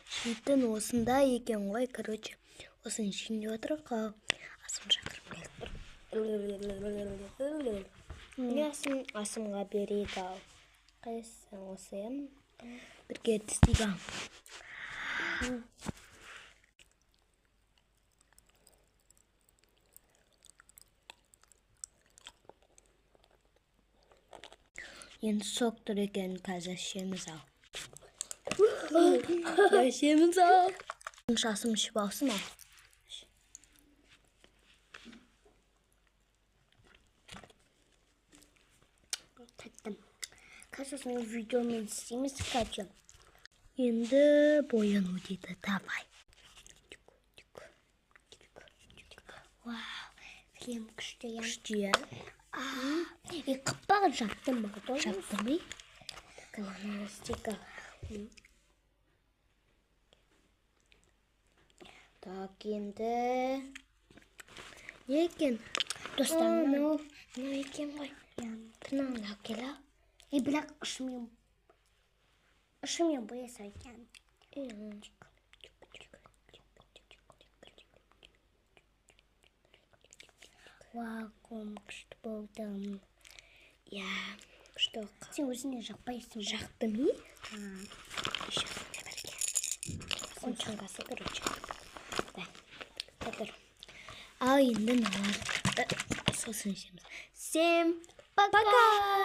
Шийтэн уусандаа екен ғой, короче. Усын шинж отырық. Асым шақырып келді. Асымға берейік ал. Қайсын осыям. Бірге тістейгім. Енді соқтыр екен, қазір шеміз ал. Шеміз ал. Асым ішіп алсын ал. Tattım. Kasasını videomu izleyeyim, sıkacağım. Енді бояну дейді, давай. Вау, крем күшті ya. Күшті я. Қыппағы жаптым ба? Жапты ма? Стика. Так, енді не екен? Достар, Мынау екен ғой. Тырнағын алып кел ал. Бірақ ұшымен бояса екен. Вау, күшті болды. Я, күшті оқы. Сен өзіне жақпайсың. Жақты ма? Еще не бірге. Он чаңғасы, короче. Да, тұр. Ал енді налар. Сосын ішеміз. Всем пока!